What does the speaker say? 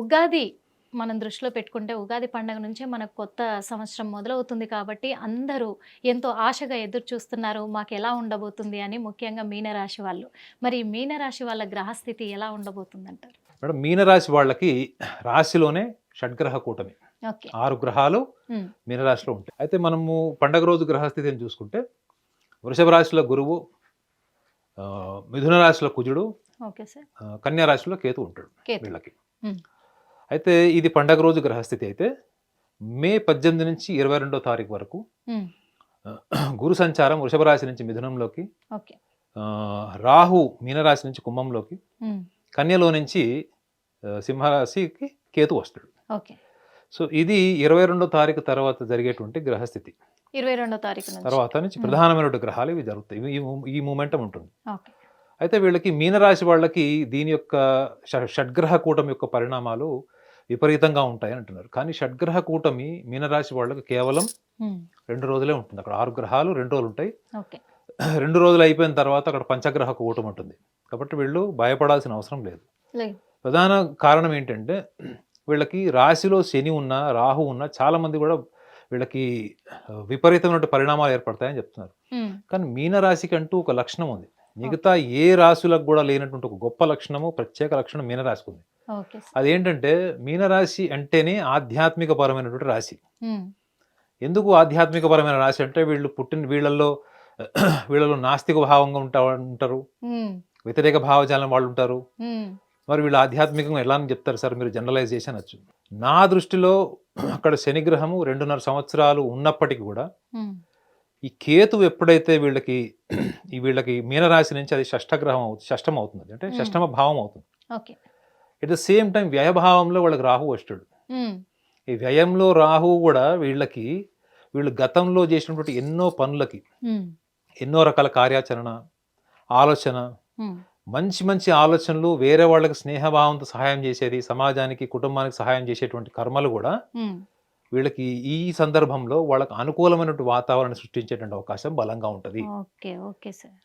ఉగాది మనం దృష్టిలో పెట్టుకుంటే ఉగాది పండగ నుంచే మనకు కొత్త సంవత్సరం మొదలవుతుంది కాబట్టి అందరూ ఎంతో ఆశగా ఎదురు చూస్తున్నారు. మాకెలా ఉండబోతుంది అని ముఖ్యంగా మీనరాశి వాళ్ళు. మరి ఈ మీనరాశి వాళ్ళ గ్రహస్థితి ఎలా ఉండబోతుందంటారు? మేడం మీనరాశి వాళ్ళకి రాశిలోనే షడ్గ్రహ కూటమి. ఓకే. 6 గ్రహాలు హ్మ్. మీనరాశిలో ఉంటాయి. అయితే మనము పండగ రోజు గ్రహస్థితిని చూసుకుంటే వృషభ రాశిలో గురువు, మిథున రాశిలో కుజుడు, ఓకే సార్. కన్యా రాశిలో కేతు ఉంటాడు కేతు. వీళ్ళకి. హ్మ్. అయితే ఇది పండగ రోజు గ్రహస్థితి అయితే మే 18 నుంచి 22 తారీఖు వరకు హ్మ్. గురు సంచారం వృషభ రాశి నుంచి మిథునంలోకి, ఓకే. రాహు మీనరాశి నుంచి కుంభంలోకి, హ్మ్. కన్యలో నుంచి సింహరాశికి కేతు వస్తాడు. ఓకే. సో ఇది 22 తారీఖు తర్వాత జరిగేటువంటి గ్రహస్థితి. 22వ తారీఖు నుంచి. తర్వాత నుంచి హ్మ్. ప్రధానమైనటువంటి గ్రహాలు ఇవి జరుగుతాయి. ఈ మూమెంటం ఉంటుంది. ఓకే. అయితే వీళ్ళకి మీనరాశి వాళ్ళకి దీని యొక్క షడ్గ్రహ కూటమి యొక్క పరిణామాలు విపరీతంగా ఉంటాయని అంటున్నారు. కానీ షడ్గ్రహ కూటమి మీనరాశి వాళ్ళకి కేవలం హ్మ్. 2 రోజులే ఉంటుంది. అక్కడ 6 గ్రహాలు 2 రోజులు ఉంటాయి. ఓకే. 2 రోజులు అయిపోయిన తర్వాత అక్కడ పంచగ్రహ కూటమి ఉంటుంది. కాబట్టి వీళ్ళు భయపడాల్సిన అవసరం లేదు. లేదు. ప్రధాన కారణం ఏంటంటే వీళ్ళకి రాశిలో శని ఉన్నా, రాహు ఉన్నా చాలామంది కూడా వీళ్ళకి విపరీతమైన పరిణామాలు ఏర్పడతాయని చెప్తున్నారు. హ్మ్. కానీ మీనరాశికి అంటూ ఒక లక్షణం ఉంది. మిగతా ఏ రాశులకు కూడా లేనటువంటి ఒక గొప్ప లక్షణము, ప్రత్యేక లక్షణం మీనరాశికి ఉంది. Okay sir. అదేంటంటే మీనరాశి అంటేనే ఆధ్యాత్మిక పరమైనటువంటి రాశి. హ్మ్. ఎందుకు ఆధ్యాత్మిక పరమైన రాశి అంటే వీళ్ళలో నాస్తిక భావంగా ఉంటారు. హ్మ్. వ్యతిరేక భావజాలం వాళ్ళు ఉంటారు. హ్మ్. మరి వీళ్ళు ఆధ్యాత్మికంగా ఎలా అని చెప్తారు సార్, మీరు జనరలైజ్ చేసి అనొచ్చు. నా దృష్టిలో అక్కడ శనిగ్రహము 2.5 సంవత్సరాలు ఉన్నప్పటికీ కూడా హ్మ్. ఈ కేతువు ఎప్పుడైతే వీళ్ళకి మీనరాశి నుంచి అది షష్టం అవుతుంది, అంటే హ్మ్. షష్టమ భావం అవుతుంది. Okay. At the same time వ్యయభావంలో వాళ్ళకి రాహు వస్తాడు. హ్మ్. ఈ వ్యయంలో రాహువు కూడా వీళ్ళు గతంలో చేసినటువంటి ఎన్నో పనులకి, హ్మ్. ఎన్నో రకాల కార్యాచరణ, ఆలోచన, హ్మ్. మంచి మంచి ఆలోచనలు, వేరే వాళ్ళకి స్నేహభావంతో సహాయం చేసేది, సమాజానికి కుటుంబానికి సహాయం చేసేటువంటి కర్మలు కూడా హ్మ్. వీళ్ళకి ఈ సందర్భంలో వాళ్ళకి అనుకూలమైనటువంటి వాతావరణం సృష్టించేటువంటి అవకాశం బలంగా ఉంటుంది. ఓకే. Okay sir.